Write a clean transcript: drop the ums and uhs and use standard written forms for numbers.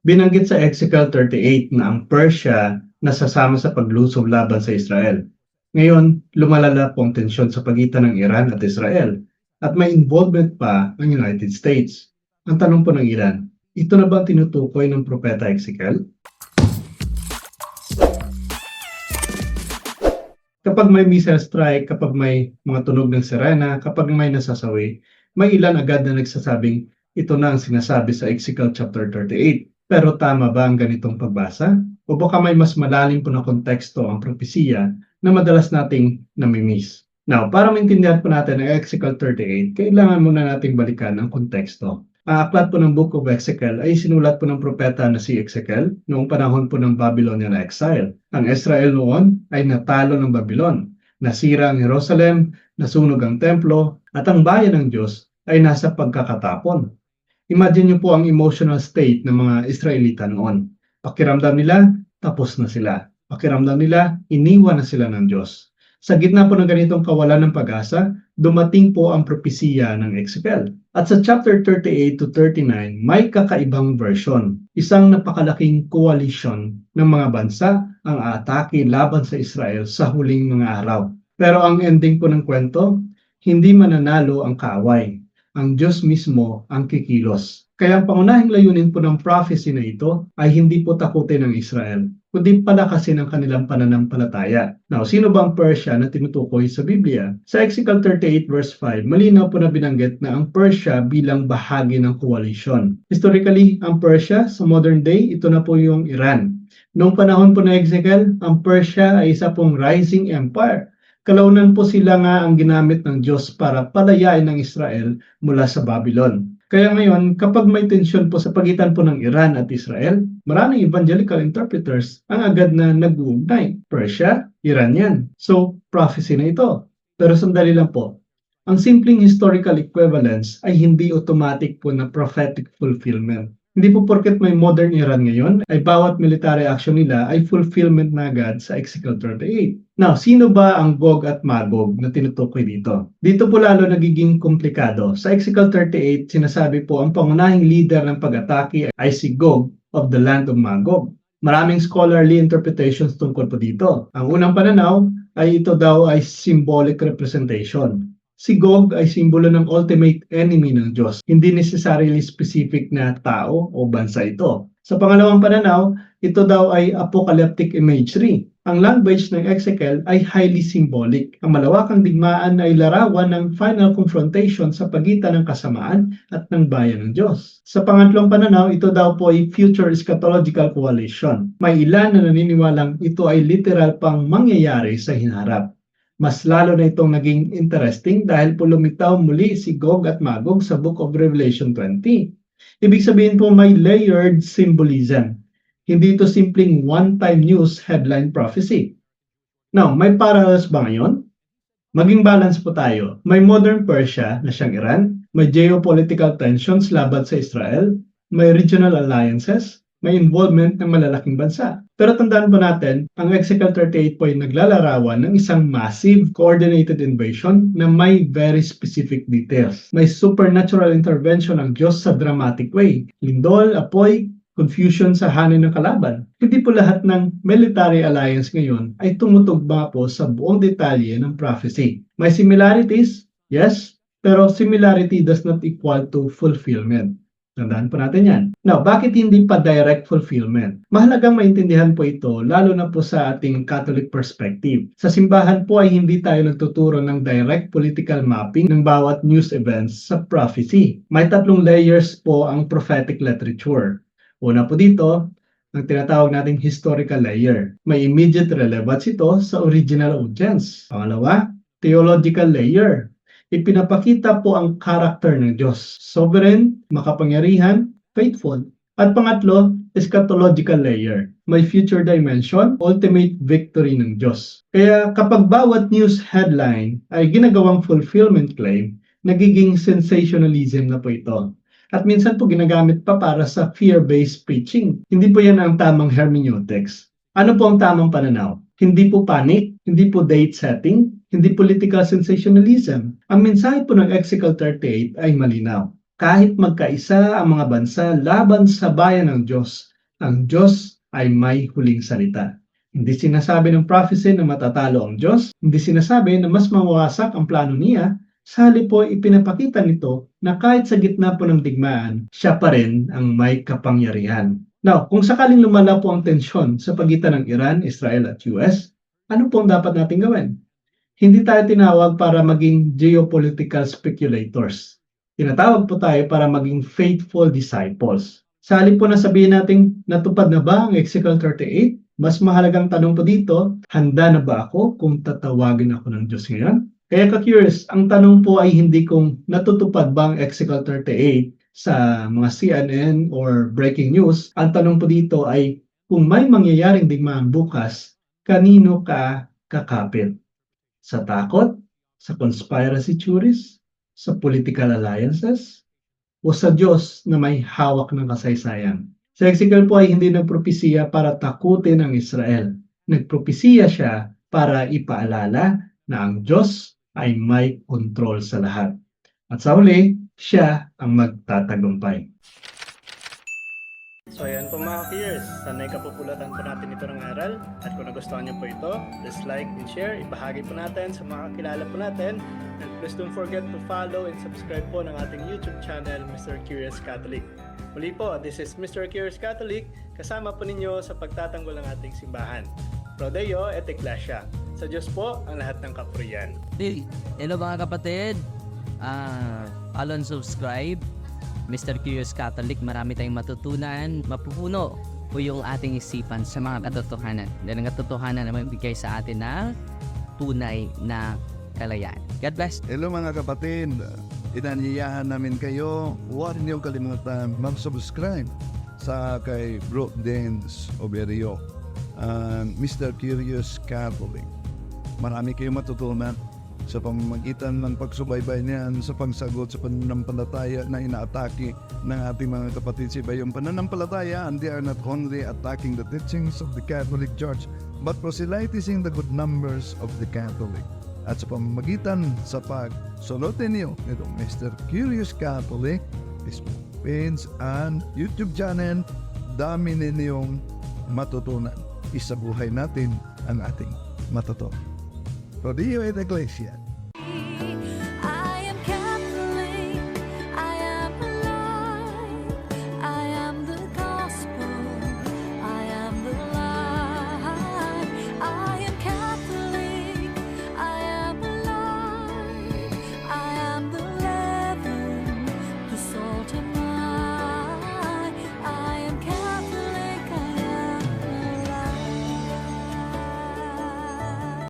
Binanggit sa Ezekiel 38 na ang Persia nasasama sa paglusob laban sa Israel. Ngayon, lumalala po ang tensyon sa pagitan ng Iran at Israel at may involvement pa ang United States. Ang tanong po ng Iran, ito na ba ang tinutukoy ng Propeta Ezekiel? Kapag may missile strike, kapag may mga tunog ng sirena, kapag may nasasawi, may ilan agad na nagsasabing ito na ang sinasabi sa Ezekiel chapter 38. Pero tama ba ang ganitong pagbasa? O baka may mas malalim po na konteksto ang propesiya na madalas nating namimiss? Now, para maintindihan po natin ang Ezekiel 38, kailangan muna nating balikan ang konteksto. Ang aklat po ng Book of Ezekiel ay sinulat po ng propeta na si Ezekiel noong panahon po ng Babylonian exile. Ang Israel noon ay natalo ng Babylon. Nasira ang Jerusalem, nasunog ang templo, at ang bayan ng Diyos ay nasa pagkakatapon. Imagine niyo po ang emotional state ng mga Israelita noon. Pakiramdam nila, tapos na sila. Pakiramdam nila, iniwan na sila ng Diyos. Sa gitna po ng ganitong kawalan ng pag-asa, dumating po ang propesiya ng Ezekiel. At sa chapter 38 to 39, may kakaibang version. Isang napakalaking coalition ng mga bansa ang aatake laban sa Israel sa huling mga araw. Pero ang ending po ng kwento, hindi mananalo ang kaaway. Ang Diyos mismo ang kikilos. Kaya ang pangunahing layunin po ng prophecy na ito ay hindi po takutin ng Israel, kundi palakasin ang kanilang pananampalataya. Now, sino ba ang Persia na tinutukoy sa Biblia? Sa Ezekiel 38 verse 5, malinaw po na binanggit na ang Persia bilang bahagi ng coalition. Historically, ang Persia sa modern day, ito na po yung Iran. Noong panahon po na Ezekiel, ang Persia ay isa pong rising empire. Kalaunan po sila nga ang ginamit ng Diyos para palayain ng Israel mula sa Babylon. Kaya ngayon, kapag may tensyon po sa pagitan po ng Iran at Israel, maraming evangelical interpreters ang agad na nag-uugnay. Persia, Iranian. So, prophecy na ito. Pero sandali lang po. Ang simpleng historical equivalence ay hindi automatic po na prophetic fulfillment. Hindi po porket may modern Iran ngayon, ay bawat military action nila ay fulfillment na agad sa Ezekiel 38. Now, sino ba ang Gog at Magog na tinutukoy dito? Dito po lalo nagiging komplikado. Sa Ezekiel 38, sinasabi po ang pangunahing leader ng pag-atake ay si Gog of the land of Magog. Maraming scholarly interpretations tungkol po dito. Ang unang pananaw ay ito daw ay symbolic representation. Si Gog ay simbolo ng ultimate enemy ng Diyos, hindi necessarily specific na tao o bansa ito. Sa pangalawang pananaw, ito daw ay apocalyptic imagery. Ang language ng Ezekiel ay highly symbolic. Ang malawakang digmaan ay larawan ng final confrontation sa pagitan ng kasamaan at ng bayan ng Diyos. Sa pangatlong pananaw, ito daw po ay future eschatological coalition. May ilan na naniniwalang ito ay literal pang mangyayari sa hinaharap. Mas lalo na itong naging interesting dahil po lumitaw muli si Gog at Magog sa Book of Revelation 20. Ibig sabihin po may layered symbolism. Hindi ito simpleng one-time news headline prophecy. Now, may parallels ba ngayon? Maging balance po tayo. May modern Persia na siyang Iran, may geopolitical tensions laban sa Israel, may regional alliances, may involvement ng malalaking bansa. Pero tandaan po natin, ang Ezekiel 38 po ay naglalarawan ng isang massive coordinated invasion na may very specific details. May supernatural intervention ng Diyos sa dramatic way. Lindol, apoy, confusion sa hanay ng kalaban. Hindi po lahat ng military alliance ngayon ay tumutugma po sa buong detalye ng prophecy. May similarities, yes, pero similarity does not equal to fulfillment. Tandaan po natin yan. Now, bakit hindi pa direct fulfillment? Mahalagang maintindihan po ito, lalo na po sa ating Catholic perspective. Sa simbahan po ay hindi tayo nagtuturo ng direct political mapping ng bawat news events sa prophecy. May tatlong layers po ang prophetic literature. Una po dito, ang tinatawag nating historical layer. May immediate relevance ito sa original audience. Pangalawa, theological layer. Ipinapakita po ang character ng Diyos. Sovereign, makapangyarihan, faithful. At pangatlo, eschatological layer. May future dimension, ultimate victory ng Diyos. Kaya kapag bawat news headline ay ginagawang fulfillment claim, nagiging sensationalism na po ito. At minsan po ginagamit pa para sa fear-based preaching. Hindi po yan ang tamang hermeneutics. Ano po ang tamang pananaw? Hindi po panic, hindi po date setting, hindi political sensationalism. Ang mensahe po ng Ezekiel 38 ay malinaw. Kahit magkaisa ang mga bansa laban sa bayan ng Diyos, ang Diyos ay may huling salita. Hindi sinasabi ng prophecy na matatalo ang Diyos, hindi sinasabi na mas mawawasak ang plano niya, sa halip po ipinapakita nito na kahit sa gitna po ng digmaan, siya pa rin ang may kapangyarihan. Now, kung sakaling lumala po ang tensyon sa pagitan ng Iran, Israel at US, ano po ang dapat natin gawin? Hindi tayo tinawag para maging geopolitical speculators. Tinatawag po tayo para maging faithful disciples. Sa halip po na sabihin natin, natupad na ba ang Ezekiel 38? Mas mahalagang tanong po dito, handa na ba ako kung tatawagin ako ng Diyos ngayon? Kaya ka-curious, ang tanong po ay hindi kung natutupad ba ang Ezekiel 38 sa mga CNN or breaking news. Ang tanong po dito ay kung may mangyayaring digmaan bukas, kanino ka kakapit? Sa takot? Sa conspiracy theories? Sa political alliances? O sa Diyos na may hawak ng kasaysayan? Si Ezekiel po ay hindi nagpropesiya para takutin ang Israel. Nagpropesiya siya para ipaalala na ang Diyos ay may kontrol sa lahat. At sa huli, siya ang magtatagumpay. So ayan po mga ka-peers, sanay kapupulatan po natin ito ng aral. At kung nagustuhan niyo po ito, please like and share, ibahagi po natin sa mga kakilala po natin. And please don't forget to follow and subscribe po ng ating YouTube channel, Mr. Curious Catholic. Muli po, this is Mr. Curious Catholic, kasama po ninyo sa pagtatanggol ng ating simbahan. Pro Deo et Ecclesia. Sa Diyos po ang lahat ng kapurian. Hello mga kapatid, follow and subscribe Mr. Curious Catholic. Marami tayong matutunan, mapupuno po yung ating isipan sa mga katotohanan. Dahil ang katotohanan na magbigay sa atin ng tunay na kalayaan. God bless. Hello mga kapatid, inanyayahan namin kayo, huwag niyo kalimutan mag-subscribe sa kay Bro Dance Oberio, Mr. Curious Catholic. Marami kayong matutunan sa pamamagitan ng pagsubaybay niyan sa pagsagot sa pananampalataya na inaatake ng ating mga kapatid sa iba. Yung pananampalataya, and they are not only attacking the teachings of the Catholic Church, but proselytizing the good numbers of the Catholic. At sa pamamagitan sa pagsulotin niyo nitong Mr. Curious Catholic, Facebook page and YouTube channel, dami ninyong matutunan. Isabuhay natin ang ating matutunan. Pro Deo et Ecclesia.